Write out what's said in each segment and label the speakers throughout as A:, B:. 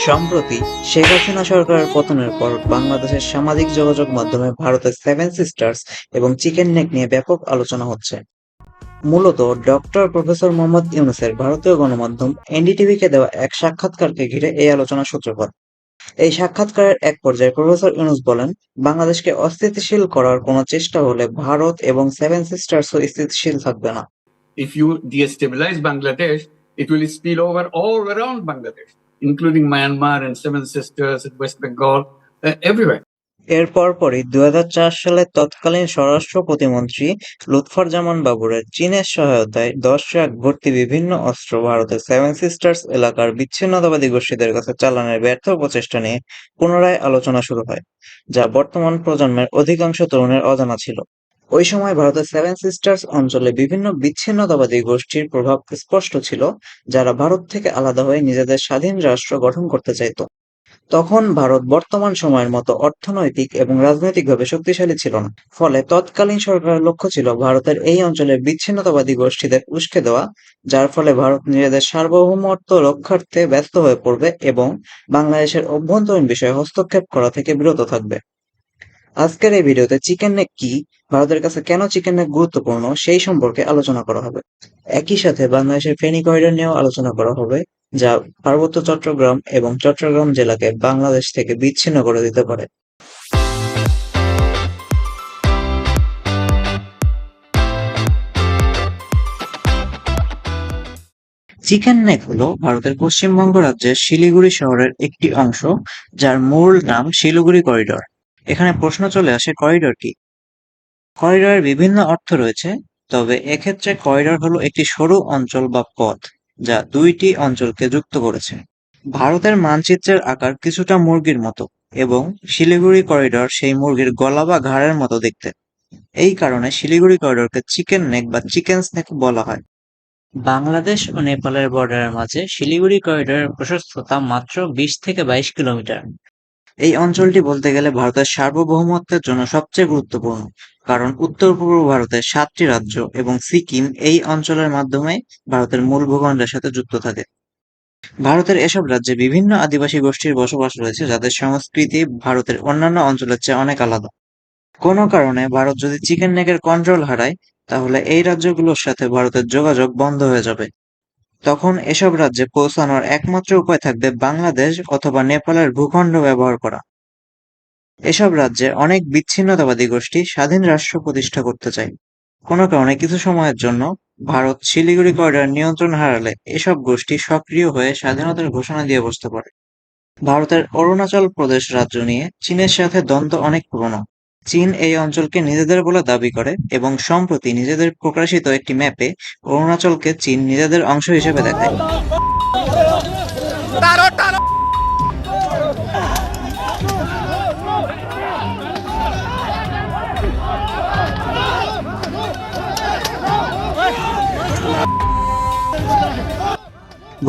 A: সম্প্রতি শেখ হাসিনা সরকারের পতনের পর বাংলাদেশের সামাজিক যোগাযোগ মাধ্যমে ভারতের সেভেন সিস্টার্স এবং চিকেন নেক নিয়ে ব্যাপক আলোচনা হচ্ছে। মূলত ডক্টর প্রফেসর মোহাম্মদ ইউনূসের ভারতীয় গণমাধ্যম এনডিটিভিকে দেওয়া এক সাক্ষাৎকারকে ঘিরে এই আলোচনার সূত্রপাত। এই সাক্ষাৎকারের এক পর্যায়ে প্রফেসর ইউনূস বলেন, বাংলাদেশকে অস্থিতিশীল করার কোনো চেষ্টা হলে ভারত এবং সেভেন সিস্টার্সও স্থিতিশীল থাকবে না।
B: If you destabilize Bangladesh, it will spill over all around Bangladesh, including Myanmar and Seven Sisters and West Bengal, everywhere.
A: এর পরপরই ২০০৪ সালে তৎকালীন স্বরাষ্ট্র প্রতিমন্ত্রী লুৎফর জামান বাবরের চীনের সহায়তায় ১০ ট্রাক ভর্তি বিভিন্ন অস্ত্র ভারতের সেভেন সিস্টার্স এলাকার বিচ্ছিন্নতাবাদী গোষ্ঠীদের কাছে চালানের ব্যর্থ প্রচেষ্টা নিয়ে পুনরায় আলোচনা শুরু হয়, যা বর্তমান প্রজন্মের অধিকাংশ তরুণের অজানা ছিল। ওই সময় ভারতের সেভেন সিস্টার্স অঞ্চলে বিভিন্ন বিচ্ছিন্নতাবাদী গোষ্ঠীর প্রভাব স্পষ্ট ছিল, যারা ভারত থেকে আলাদা হয়ে নিজেদের স্বাধীন রাষ্ট্র গঠন করতে চাইত। তখন ভারত বর্তমান সময়ের মতো অর্থনৈতিক এবং রাজনৈতিকভাবে শক্তিশালী ছিল না। ফলে তৎকালীন সরকারের লক্ষ্য ছিল ভারতের এই অঞ্চলের বিচ্ছিন্নতাবাদী গোষ্ঠীদের উস্কে দেওয়া, যার ফলে ভারত নিজেদের সার্বভৌমত্ব রক্ষার্থে ব্যস্ত হয়ে পড়বে এবং বাংলাদেশের অভ্যন্তরীণ বিষয়ে হস্তক্ষেপ করা থেকে বিরত থাকবে। আজকের এই ভিডিওতে চিকেন নেক কি, ভারতের কাছে কেন চিকেন নেক গুরুত্বপূর্ণ সেই সম্পর্কে আলোচনা করা হবে। একই সাথে বাংলাদেশের ফেনী করিডোর নিয়েও আলোচনা করা হবে, যা পার্বত্য চট্টগ্রাম এবং চট্টগ্রাম জেলাকে বাংলাদেশ থেকে বিচ্ছিন্ন করে দিতে পারে। চিকেন নেক হলো ভারতের পশ্চিমবঙ্গ রাজ্যের শিলিগুড়ি শহরের একটি অংশ, যার মূল নাম শিলিগুড়ি করিডোর। এখানে প্রশ্ন চলে আসে, করিডোর কি? করিডোরের বিভিন্ন অর্থ রয়েছে, তবে এক্ষেত্রে করিডোর হলো একটি সরু অঞ্চল বা পথ, যা দুইটি অঞ্চলকে যুক্ত করেছে। ভারতের মানচিত্রের আকার কিছুটা মুরগির মতো, এবং শিলিগুড়ি করিডোর সেই মুরগির গলা বা ঘাড়ের মতো দেখতে। এই কারণে শিলিগুড়ি করিডোরকে চিকেন নেক বা চিকেন স্নেক বলা হয়। বাংলাদেশ ও নেপালের বর্ডারের মাঝে শিলিগুড়ি করিডোরের প্রশস্ততা মাত্র 20 থেকে 22 কিলোমিটার। এই অঞ্চলটি বলতে গেলে ভারতের সার্বভৌমত্বের জন্য সবচেয়ে গুরুত্বপূর্ণ, কারণ উত্তর-পূর্ব ভারতের 7টি রাজ্য এবং সিকিম এই অঞ্চলের মাধ্যমে ভারতের মূল ভূখণ্ডের সাথে যুক্ত থাকে। ভারতের এসব রাজ্যে বিভিন্ন আদিবাসী গোষ্ঠীর বসবাস রয়েছে, যাদের সংস্কৃতি ভারতের অন্যান্য অঞ্চলের চেয়ে অনেক আলাদা। কোনো কারণে ভারত যদি চিকেন নেকের কন্ট্রোল হারায়, তাহলে এই রাজ্যগুলোর সাথে ভারতের যোগাযোগ বন্ধ হয়ে যাবে। তখন এসব রাজ্যে পৌঁছানোর একমাত্র উপায় থাকবে বাংলাদেশ অথবা নেপালের ভূখণ্ড ব্যবহার করা। এসব রাজ্যে অনেক বিচ্ছিন্নতাবাদী গোষ্ঠী স্বাধীন রাষ্ট্র প্রতিষ্ঠা করতে চায়। কোনো কারণে কিছু সময়ের জন্য ভারত শিলিগুড়ি করিডোর নিয়ন্ত্রণ হারালে এসব গোষ্ঠী সক্রিয় হয়ে স্বাধীনতার ঘোষণা দিয়ে বসতে পারে। ভারতের অরুণাচল প্রদেশ রাজ্য নিয়ে চীনের সাথে দ্বন্দ্ব অনেক পুরনো। চীন এই অঞ্চলকে নিজেদের বলে দাবি করে এবং সম্প্রতি নিজেদের প্রকাশিত একটি ম্যাপে অরুণাচলকে চীন নিজেদের অংশ হিসেবে দেখায়।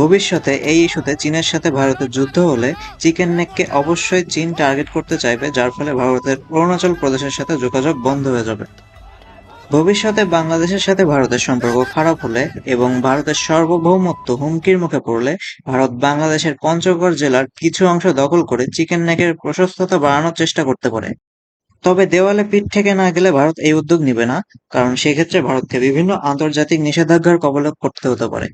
A: ভবিষ্যতে এই ইস্যুতে চীনের সাথে ভারতের যুদ্ধ হলে চিকেন নেককে অবশ্যই চীন টার্গেট করতে চাইবে, যার ফলে ভারতের অরুণাচল প্রদেশের সাথে যোগাযোগ বন্ধ হয়ে যাবে। ভবিষ্যতে বাংলাদেশের সাথে ভারতের সম্পর্ক খারাপ হলে এবং ভারতের সার্বভৌমত্ব হুমকির মুখে পড়লে ভারত বাংলাদেশের পঞ্চগড় জেলার কিছু অংশ দখল করে চিকেন নেকের প্রশস্ততা বাড়ানোর চেষ্টা করতে পারে। তবে দেওয়ালে পিঠ থেকে না গেলে ভারত এই উদ্যোগ নিবে না, কারণ সেক্ষেত্রে ভারতকে বিভিন্ন আন্তর্জাতিক নিষেধাজ্ঞার কবলে পড়তে হতে পারে।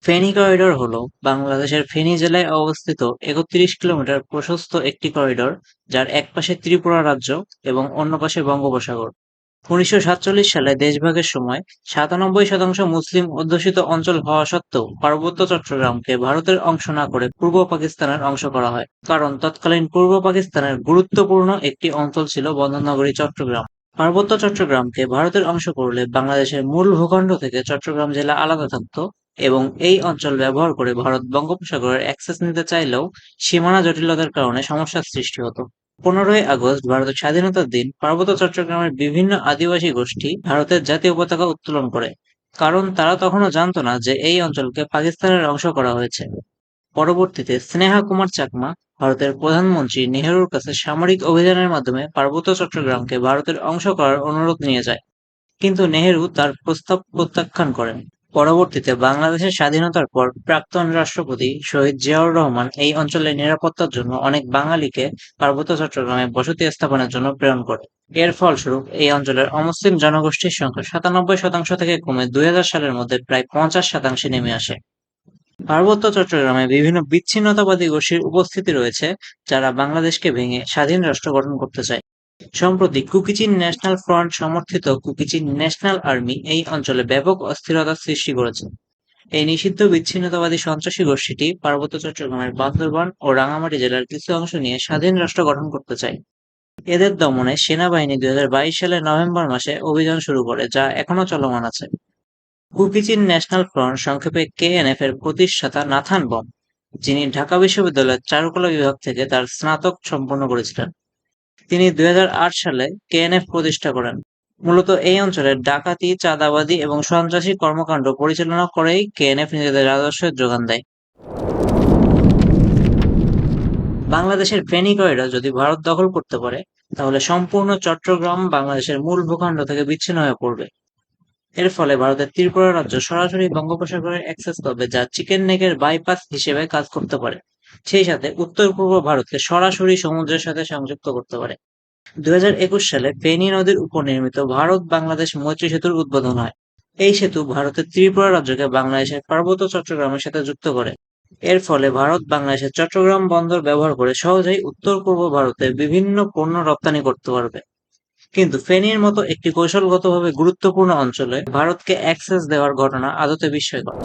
A: ফেনী করিডোর হলো বাংলাদেশের ফেনী জেলায় অবস্থিত ৩১ কিলোমিটার প্রশস্ত একটি করিডোর, যার এক পাশে ত্রিপুরা রাজ্য এবং অন্য পাশে বঙ্গোপসাগর। ১৯৪৭ সালে দেশভাগের সময় ৯৭% মুসলিম অধ্যুষিত অঞ্চল হওয়া সত্ত্বেও পার্বত্য চট্টগ্রামকে ভারতের অংশ না করে পূর্ব পাকিস্তানের অংশ করা হয়, কারণ তৎকালীন পূর্ব পাকিস্তানের গুরুত্বপূর্ণ একটি অঞ্চল ছিল বন্দরনগরী চট্টগ্রাম। পার্বত্য চট্টগ্রামকে ভারতের অংশ করলে বাংলাদেশের মূল ভূখণ্ড থেকে চট্টগ্রাম জেলা আলাদা থাকত, এবং এই অঞ্চল ব্যবহার করে ভারত বঙ্গোপসাগরের অ্যাক্সেস নিতে চাইলেও সীমানা জটিলতার কারণে সমস্যার সৃষ্টি হতো। ১৫ই আগস্ট ভারতের স্বাধীনতার দিন পার্বত্য চট্টগ্রামের বিভিন্ন আদিবাসী গোষ্ঠী ভারতের জাতীয় পতাকা উত্তোলন করে, কারণ তারা তখনও জানত না যে এই অঞ্চলকে পাকিস্তানের অংশ করা হয়েছে। পরবর্তীতে স্নেহা কুমার চাকমা ভারতের প্রধানমন্ত্রী নেহেরুর কাছে সামরিক অভিযানের মাধ্যমে পার্বত্য চট্টগ্রামকে ভারতের অংশ করার অনুরোধ নিয়ে যায়, কিন্তু নেহেরু তার প্রস্তাব প্রত্যাখ্যান করেন। পরবর্তীতে বাংলাদেশের স্বাধীনতার পর প্রাক্তন রাষ্ট্রপতি শহীদ জিয়াউর রহমান এই অঞ্চলের নিরাপত্তার জন্য অনেক বাঙালিকে পার্বত্য চট্টগ্রামে বসতি স্থাপনের জন্য প্রেরণ করে। এর ফলস্বরূপ এই অঞ্চলের অমুসলিম জনগোষ্ঠীর সংখ্যা 97% থেকে কমে 2000 সালের মধ্যে প্রায় 50% নেমে আসে। পার্বত্য চট্টগ্রামে বিভিন্ন বিচ্ছিন্নতাবাদী গোষ্ঠীর উপস্থিতি রয়েছে, যারা বাংলাদেশকে ভেঙে স্বাধীন রাষ্ট্র গঠন করতে চায়। সম্প্রতি কুকিচিন ন্যাশনাল ফ্রন্ট সমর্থিত কুকিচিন ন্যাশনাল আর্মি এই অঞ্চলে ব্যাপক অস্থিরতা সৃষ্টি করেছে। এই নিষিদ্ধ বিচ্ছিন্নতাবাদী সন্ত্রাসী গোষ্ঠীটি পার্বত্য চট্টগ্রামের বান্দরবান ও রাঙামাটি জেলার কিছু অংশ নিয়ে স্বাধীন রাষ্ট্র গঠন করতে চায়। এদের দমনে সেনাবাহিনী 2022 সালের নভেম্বর মাসে অভিযান শুরু করে, যা এখনো চলমান আছে। কুকিচিন ন্যাশনাল ফ্রন্ট, সংক্ষেপে কেএনএফ এর প্রতিষ্ঠাতা নাথান বম, যিনি ঢাকা বিশ্ববিদ্যালয়ের চারুকলা বিভাগ থেকে তার স্নাতক সম্পন্ন করেছিলেন, তিনি 2008 সালে কেএনএফ প্রতিষ্ঠা করেন। মূলত এই অঞ্চলে ডাকাতি, চাঁদাবাজি এবং সন্ত্রাসী কর্মকাণ্ড পরিচালনা করেই কেএনএফ নিজেদের রাজস্বের যোগান দেয়। বাংলাদেশের ফেনী করিডর যদি ভারত দখল করতে পারে, তাহলে সম্পূর্ণ চট্টগ্রাম বাংলাদেশের মূল ভূখণ্ড থেকে বিচ্ছিন্ন হয়ে পড়বে। এর ফলে ভারতের ত্রিপুরা রাজ্য সরাসরি বঙ্গোপসাগরের অ্যাক্সেস পাবে, যা চিকেন নেকের বাইপাস হিসেবে কাজ করতে পারে। সেই সাথে উত্তর পূর্ব ভারতকে সরাসরি সমুদ্রের সাথে সংযুক্ত করতে পারে। 2021 সালে ফেনী নদীর উপর নির্মিত ভারত-বাংলাদেশ মৈত্রী সেতুর উদ্বোধন হয়। এই সেতু ভারতের ত্রিপুরা রাজ্যকে বাংলাদেশের পার্বত্য চট্টগ্রামের সাথে যুক্ত করে। এর ফলে ভারত বাংলাদেশের চট্টগ্রাম বন্দর ব্যবহার করে সহজেই উত্তর-পূর্ব ভারতে বিভিন্ন পণ্য রপ্তানি করতে পারবে। কিন্তু ফেনীর মতো একটি কৌশলগতভাবে গুরুত্বপূর্ণ অঞ্চলে ভারতকে অ্যাক্সেস দেওয়ার ঘটনা আদতে বিস্ময়কর।